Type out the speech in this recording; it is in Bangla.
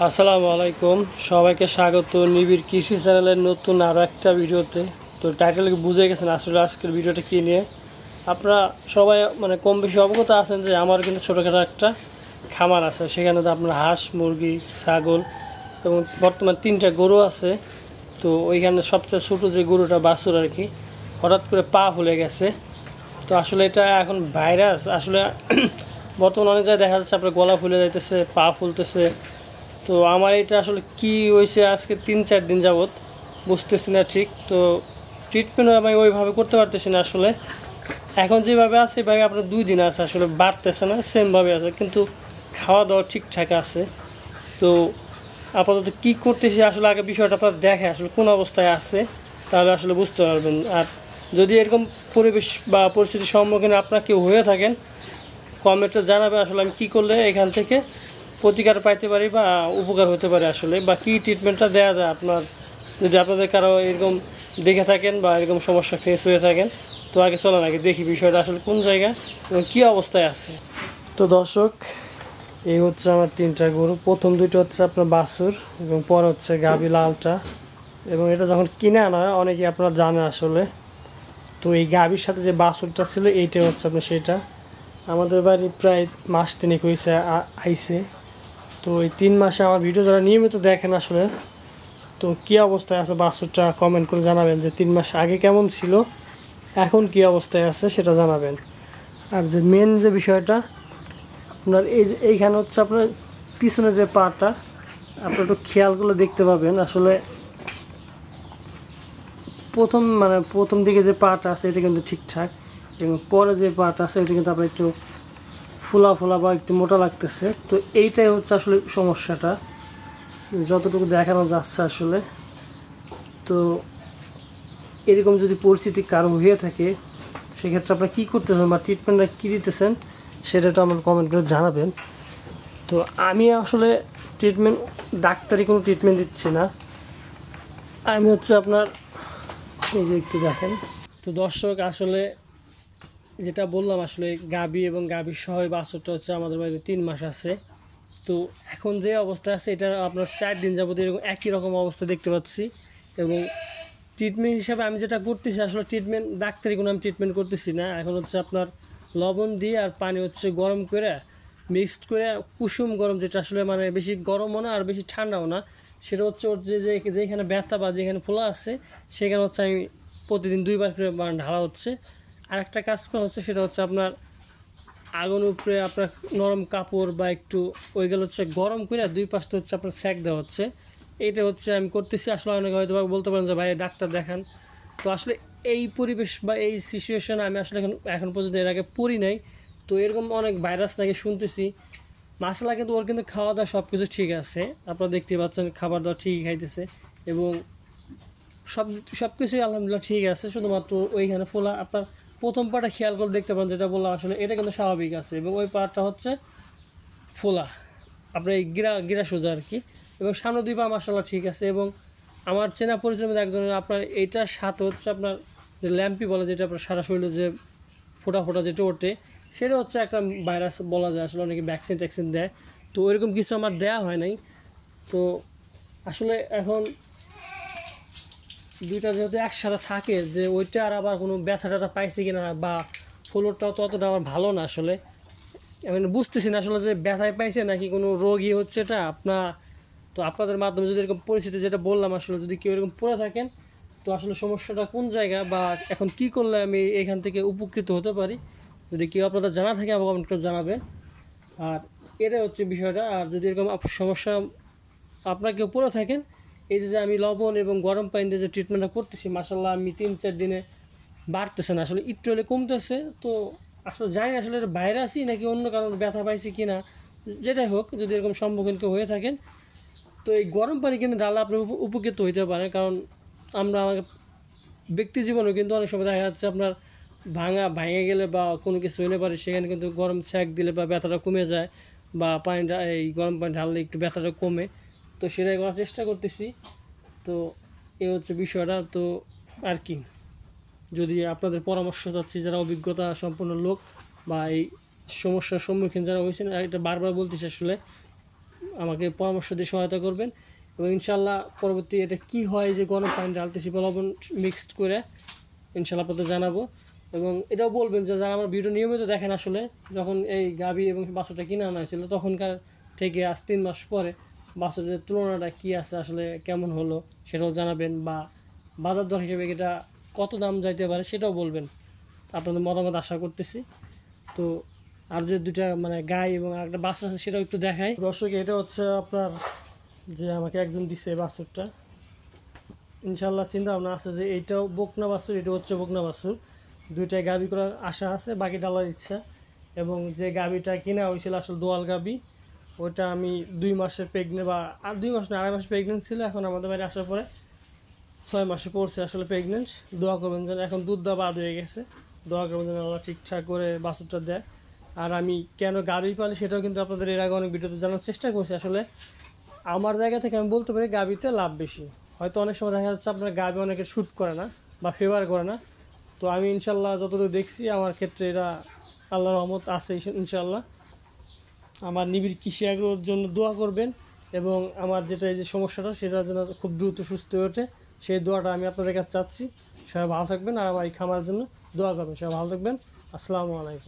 আসসালামু আলাইকুম, সবাইকে স্বাগত নিবিড় কৃষি চ্যানেলের নতুন আরও একটা ভিডিওতে। তো টাইটেল বুঝে গেছেন আসলে আজকের ভিডিওটা কী নিয়ে। আপনারা সবাই কম বেশি অবগত আছেন যে আমার কিন্তু ছোটোখাটো একটা খামার আছে, সেখানে তো আপনার হাঁস, মুরগি, ছাগল এবং বর্তমান 3টা গরু আছে। তো ওইখানে সবচেয়ে ছোটো যে গরুটা বাছুর আর কি, হঠাৎ করে পা ফুলে গেছে। তো আসলে এটা এখন ভাইরাস আসলে বর্তমানে অনেক জায়গায় দেখা যাচ্ছে আপনার গলা ফুলে যাইতেছে, পা ফুলতেছে। তো আমার এটা আসলে কি হয়েছে আজকে 3-4 দিন যাবৎ বুঝতেছি না ঠিক। তো ট্রিটমেন্টও আমি ওইভাবে করতে পারতেছি না আসলে। এখন যেভাবে আছে এভাবে আপনার 2 দিন আছে, আসলে বাড়তেছে না, সেমভাবে আছে, কিন্তু খাওয়া দাওয়া ঠিকঠাক আছে। তো আপাতত কী করতেছি আসলে আগে বিষয়টা আপনার দেখে আসলে কোন অবস্থায় আছে, তাহলে আসলে বুঝতে পারবেন। আর যদি এরকম পরিবেশ বা পরিস্থিতির সম্মুখীন আপনার কেউ হয়ে থাকেন, কমেন্টে জানাবে আসলে আমি কী করলে এখান থেকে প্রতিকার পাইতে পারি বা উপকার হতে পারে আসলে, বা কী ট্রিটমেন্টটা দেওয়া যায় আপনার। যদি আপনাদের কারো এরকম দেখে থাকেন বা এরকম সমস্যা ফেস হয়ে থাকেন, তো আগে চলেন আগে দেখি বিষয়টা আসলে কোন জায়গায় এবং কী অবস্থায় আছে। তো দর্শক, এই হচ্ছে আমার 3টা গরু। প্রথম 2টা হচ্ছে আপনার বাছুর এবং পরে হচ্ছে গাভী লালটা। এবং এটা যখন কিনে আনা হয় অনেকে আপনারা জানে আসলে। তো এই গাভীর সাথে যে বাছুরটা ছিল এইটা হচ্ছে আপনার সেটা। আমাদের বাড়ি প্রায় মাস 3 হয়েছে আইছে। তো এই 3 মাসে আমার ভিডিও যারা নিয়মিত দেখেন আসলে, তো কী অবস্থায় আছে বাছুরটা কমেন্ট করে জানাবেন যে 3 মাস আগে কেমন ছিল, এখন কী অবস্থায় আছে সেটা জানাবেন। আর যে মেন যে বিষয়টা আপনার এই যে এইখানে হচ্ছে আপনার পিছনে যে পাটা আপনার একটু খেয়াল করলে দেখতে পাবেন আসলে প্রথম দিকে যে পাটা আছে এটা কিন্তু ঠিকঠাক, এবং পরে যে পাটা আছে এটা কিন্তু আপনার একটু ফোলা ফোলা বা একটু মোটা লাগতেছে। তো এইটাই হচ্ছে আসলে সমস্যাটা যতটুকু দেখানো যাচ্ছে আসলে। তো এরকম যদি পরিস্থিতি কারো হয়ে থাকে সেক্ষেত্রে আপনারা কী করতেছেন বা ট্রিটমেন্টটা কী দিতেছেন সেটা তো আমার কমেন্ট করে জানাবেন। তো আমি আসলে ডাক্তারি কোনো ট্রিটমেন্ট দিচ্ছি না, আমি হচ্ছে আপনার এই যে একটু দেখেন। তো দর্শক, আসলে যেটা বললাম আসলে গাভী এবং গাভীর সহ বাছুরটা হচ্ছে আমাদের বাড়িতে 3 মাস আছে। তো এখন যে অবস্থা আছে এটা আপনার 4 দিন যাবত এরকম একই রকম অবস্থা দেখতে পাচ্ছি। এবং ট্রিটমেন্ট হিসাবে আমি যেটা করতেছি আসলে ডাক্তারি কোনো আমি ট্রিটমেন্ট করতেছি না। এখন হচ্ছে আপনার লবণ দিয়ে আর পানি হচ্ছে গরম করে মিক্সড করে, কুসুম গরম, যেটা আসলে বেশি গরমও না আর বেশি ঠান্ডাও না, সেটা হচ্ছে ওর যেখানে ব্যথা বা যেখানে ফোলা আছে সেখানে হচ্ছে আমি প্রতিদিন 2বার করে ঢালা হচ্ছে। আর একটা কাজ করা হচ্ছে সেটা হচ্ছে আপনার আগুন উপরে আপনার নরম কাপড় বা একটু ওইগুলো হচ্ছে গরম করে 2 পাশটা হচ্ছে আপনার সেঁক দেওয়া হচ্ছে। এইটা হচ্ছে আমি করতেছি। আসলে অনেকে হয়তো বলতে পারেন যে ভাই ডাক্তার দেখান। তো আসলে এই পরিবেশ বা এই সিচুয়েশন আমি আসলে এখন পর্যন্ত এর আগে পড়ি নাই। তো এরকম অনেক ভাইরাস নাকি শুনতেছি। মাসাল্লাহ কিন্তু ওর কিন্তু খাওয়া দাওয়া সব কিছু ঠিক আছে, আপনারা দেখতে পাচ্ছেন খাবার দাওয়া ঠিকই খাইতেছে এবং সব কিছুই আলহামদুলিল্লাহ ঠিক আছে। শুধুমাত্র ওইখানে ফোলা আপনার প্রথম পাটা খেয়াল করে দেখতে পান, যেটা বললাম আসলে এটা কিন্তু স্বাভাবিক আছে, এবং ওই পাটটা হচ্ছে ফোলা আপনার এই গিরা সোজা আর কি। এবং সামনে 2 পা মাশাআল্লাহ ঠিক আছে। এবং আমার চেনা পরিচয়ের মধ্যে একজনের আপনার এইটার সাথে হচ্ছে আপনার যে ল্যাম্পি বলে, যেটা আপনার সারা শরীরে যে ফোটা ফোটা যেটা ওঠে, সেটা হচ্ছে একটা ভাইরাস বলা যায় আসলে। অনেকে ভ্যাকসিন ট্যাকসিন দেয়, তো ওইরকম কিছু আমার দেয়া হয় নাই। তো আসলে এখন 2টা যেহেতু একসাথে থাকে, যে ওইটা আর আবার কোনো ব্যথা ট্যাথা পাইছে কিনা বা ফ্লোরটাও তো অতটা আমার ভালো না আসলে। আমি বুঝতেছি না আসলে যে ব্যথায় পাইছে নাকি কোনো রোগই হচ্ছে এটা তো আপনাদের মাধ্যমে যদি এরকম পরিস্থিতি যেটা বললাম আসলে যদি কেউ এরকম পড়ে থাকেন, তো আসলে সমস্যাটা কোন জায়গা বা এখন কি করলে আমি এখান থেকে উপকৃত হতে পারি, যদি কেউ আপনাদের জানা থাকে আমাকে কমেন্ট করে জানাবেন। আর এটা হচ্ছে বিষয়টা। আর যদি এরকম সমস্যা আপনার কেউ পড়ে থাকেন, এই যে আমি লবণ এবং গরম পানি দিয়ে যে ট্রিটমেন্টটা করতেছি, মাসাল্লাহ আমি 3-4 দিনে বাড়তেছে না, আসলে একটু হলে কমতেছে। তো আসলে জানি না আসলে এটা ভাইরাসই নাকি অন্য কারণে ব্যথা পাইছি কি না, যেটাই হোক, যদি এরকম সম্মুখীন কেউ হয়ে থাকেন, তো এই গরম পানি কিন্তু ঢালা আপনি উপকৃত হইতে পারেন। কারণ আমার ব্যক্তি জীবনেও কিন্তু অনেক সময় দেখা যাচ্ছে আপনার ভাঙে গেলে বা কোনো কিছু হইলে পারে, সেখানে কিন্তু গরম ছ্যাঁক দিলে বা ব্যথাটা কমে যায়, বা পানিটা এই গরম পানি ঢাললে একটু ব্যথাটা কমে। তো সেটাই করার চেষ্টা করতেছি। তো এই হচ্ছে বিষয়টা। তো আর কি, যদি আপনাদের পরামর্শ চাচ্ছি যারা অভিজ্ঞতা সম্পন্ন লোক বা এই সমস্যার সম্মুখীন যারা হয়েছেন, এটা বারবার বলতেছি আসলে আমাকে পরামর্শ দিয়ে সহায়তা করবেন এবং ইনশাল্লাহ পরবর্তী এটা কি হয় যে গরম পানি ডালতেছি লবণ মিক্সড করে ইনশাল্লাহ আপনাদের জানাবো। এবং এটাও বলবেন যে যারা আমার ভিডিও নিয়মিত দেখেন, আসলে যখন এই গাভী এবং বাছুরটা কিনে আনা হয়েছিল তখনকার থেকে আজ 3 মাস পরে বাছুরের তুলনাটা কী আছে, আসলে কেমন হলো সেটাও জানাবেন, বা বাজার দর হিসেবে এটা কত দাম যাইতে পারে সেটাও বলবেন। আপনাদের মতামত আশা করতেছি। তো আর যে দুটা মানে গাই এবং একটা বাছুর আছে সেটাও একটু দেখাই দর্শক। এটা হচ্ছে আপনার যে আমাকে একজন দিছে বাছুরটা, ইনশাল্লাহ চিন্তা ভাবনা আছে যে এইটাও বকনা বাছুর, এটা হচ্ছে বকনা বাছুর। দুইটাই গাভী করার আশা আছে, বাকি ডালার ইচ্ছা। এবং যে গাভীটা কিনা হয়েছিল আসলে দোয়াল গাভী, ওটা আমি 2 মাসের প্রেগনেন্ট, বা আর 2 মাস না 2.5 মাস প্রেগনেন্ট ছিল। এখন আমাদের বাড়ি আসার পরে 6 মাসে পড়ছে আসলে প্রেগনেন্ট। দোয়া করবেন যেন, এখন দুধ দেওয়া বাদ হয়ে গেছে, দোয়া করবেন যেন আল্লাহ ঠিকঠাক করে বাছুরটা দেয়। আর আমি কেন গাভী পালি সেটাও কিন্তু আপনাদের এর আগে অনেক ভিডিওতে জানার চেষ্টা করছি। আসলে আমার জায়গা থেকে আমি বলতে পারি গাভীতে লাভ বেশি। হয়তো অনেক সময় দেখা যাচ্ছে আপনার গাভী অনেকে শ্যুট করে না বা ফেভার করে না, তো আমি ইনশাল্লাহ যতটুকু দেখছি আমার ক্ষেত্রে এরা আল্লাহর রহমত আছে ইনশাল্লাহ। আমার নিবিড় কৃষি আগ্রহের জন্য দোয়া করবেন এবং আমার যেটা এই যে সমস্যাটা সেটা যেন খুব দ্রুত সুস্থ হয়ে ওঠে, সেই দোয়াটা আমি আপনাদের কাছে চাচ্ছি। সবাই ভালো থাকবেন আর আমার এই খামারের জন্য দোয়া করবেন। সবাই ভালো থাকবেন। আসসালামু আলাইকুম।